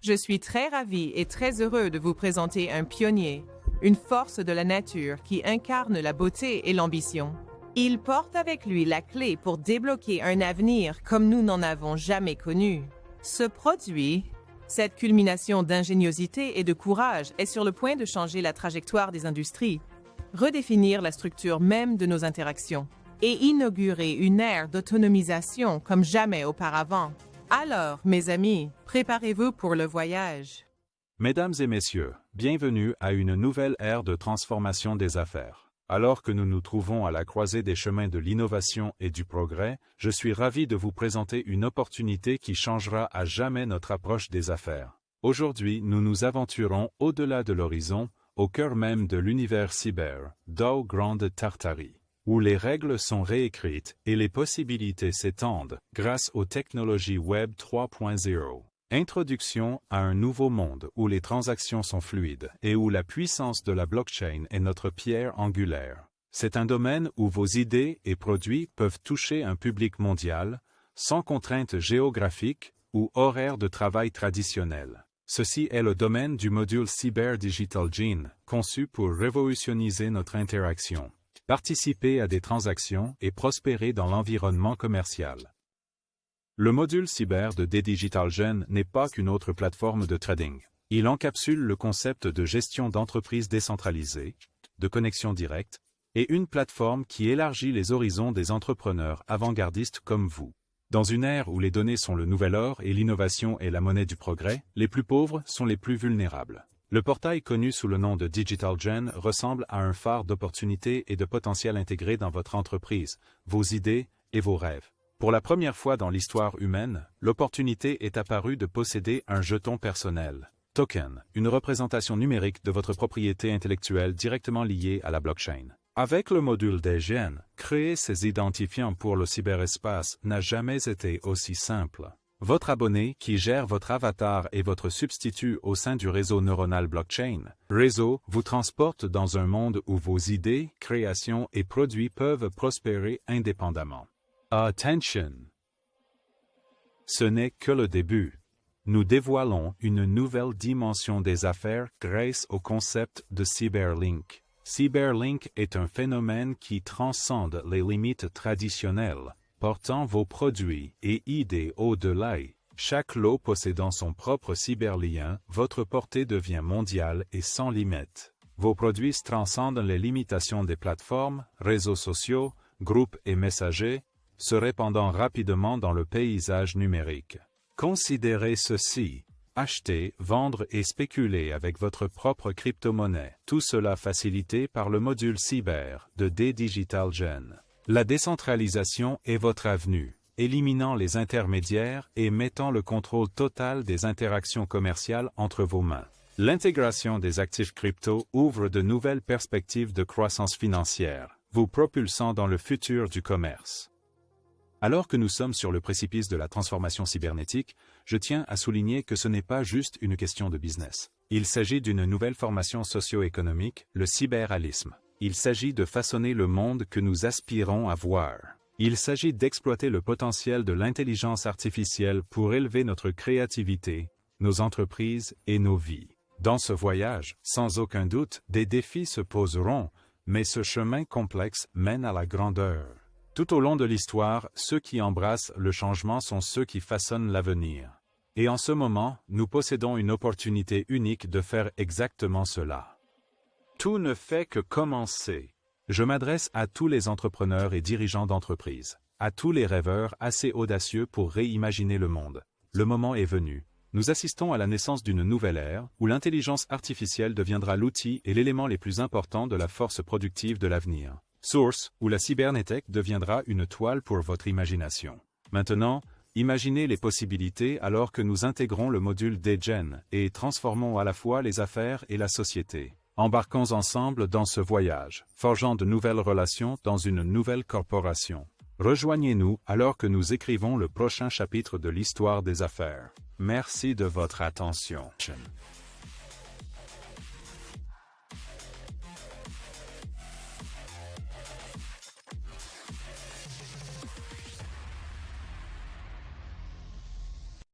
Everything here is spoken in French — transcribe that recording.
Je suis très ravi et très heureux de vous présenter un pionnier, une force de la nature qui incarne la beauté et l'ambition. Il porte avec lui la clé pour débloquer un avenir comme nous n'en avons jamais connu. Ce produit, cette culmination d'ingéniosité et de courage, est sur le point de changer la trajectoire des industries, redéfinir la structure même de nos interactions et inaugurer une ère d'autonomisation comme jamais auparavant. Alors, mes amis, préparez-vous pour le voyage. Mesdames et messieurs, bienvenue à une nouvelle ère de transformation des affaires. Alors que nous nous trouvons à la croisée des chemins de l'innovation et du progrès, je suis ravi de vous présenter une opportunité qui changera à jamais notre approche des affaires. Aujourd'hui, nous nous aventurons au-delà de l'horizon, au cœur même de l'univers cyber, DAO Grande Tartarie, où les règles sont réécrites et les possibilités s'étendent grâce aux technologies Web 3.0. Introduction à un nouveau monde où les transactions sont fluides et où la puissance de la blockchain est notre pierre angulaire. C'est un domaine où vos idées et produits peuvent toucher un public mondial, sans contraintes géographiques ou horaires de travail traditionnels. Ceci est le domaine du module Cyber Digital Gene, conçu pour révolutioniser notre interaction, participer à des transactions et prospérer dans l'environnement commercial. Le module cyber de D-Digital n'est pas qu'une autre plateforme de trading. Il encapsule le concept de gestion d'entreprise décentralisée, de connexion directe, et une plateforme qui élargit les horizons des entrepreneurs avant-gardistes comme vous. Dans une ère où les données sont le nouvel or et l'innovation est la monnaie du progrès, les plus pauvres sont les plus vulnérables. Le portail connu sous le nom de DigitalGen ressemble à un phare d'opportunités et de potentiel intégrés dans votre entreprise, vos idées et vos rêves. Pour la première fois dans l'histoire humaine, l'opportunité est apparue de posséder un jeton personnel, token, une représentation numérique de votre propriété intellectuelle directement liée à la blockchain. Avec le module DGen, créer ces identifiants pour le cyberespace n'a jamais été aussi simple. Votre abonné, qui gère votre avatar et votre substitut au sein du réseau neuronal blockchain, réseau vous transporte dans un monde où vos idées, créations et produits peuvent prospérer indépendamment. Attention! Ce n'est que le début. Nous dévoilons une nouvelle dimension des affaires grâce au concept de Cyberlink. Cyberlink est un phénomène qui transcende les limites traditionnelles, portant vos produits et idées au-delà. Chaque lot possédant son propre cyberlien, votre portée devient mondiale et sans limite. Vos produits transcendent les limitations des plateformes, réseaux sociaux, groupes et messagers, se répandant rapidement dans le paysage numérique. Considérez ceci. Acheter, vendre et spéculer avec votre propre crypto-monnaie. Tout cela facilité par le module cyber de D-Digital. La décentralisation est votre avenue, éliminant les intermédiaires et mettant le contrôle total des interactions commerciales entre vos mains. L'intégration des actifs crypto ouvre de nouvelles perspectives de croissance financière, vous propulsant dans le futur du commerce. Alors que nous sommes sur le précipice de la transformation cybernétique, je tiens à souligner que ce n'est pas juste une question de business. Il s'agit d'une nouvelle formation socio-économique, le cyberalisme. Il s'agit de façonner le monde que nous aspirons à voir. Il s'agit d'exploiter le potentiel de l'intelligence artificielle pour élever notre créativité, nos entreprises et nos vies. Dans ce voyage, sans aucun doute, des défis se poseront, mais ce chemin complexe mène à la grandeur. Tout au long de l'histoire, ceux qui embrassent le changement sont ceux qui façonnent l'avenir. Et en ce moment, nous possédons une opportunité unique de faire exactement cela. Tout ne fait que commencer. Je m'adresse à tous les entrepreneurs et dirigeants d'entreprises, à tous les rêveurs assez audacieux pour réimaginer le monde. Le moment est venu. Nous assistons à la naissance d'une nouvelle ère où l'intelligence artificielle deviendra l'outil et l'élément les plus importants de la force productive de l'avenir. Source, où la cybernétique deviendra une toile pour votre imagination. Maintenant, imaginez les possibilités alors que nous intégrons le module DGen et transformons à la fois les affaires et la société. Embarquons ensemble dans ce voyage, forgeant de nouvelles relations dans une nouvelle corporation. Rejoignez-nous alors que nous écrivons le prochain chapitre de l'histoire des affaires. Merci de votre attention.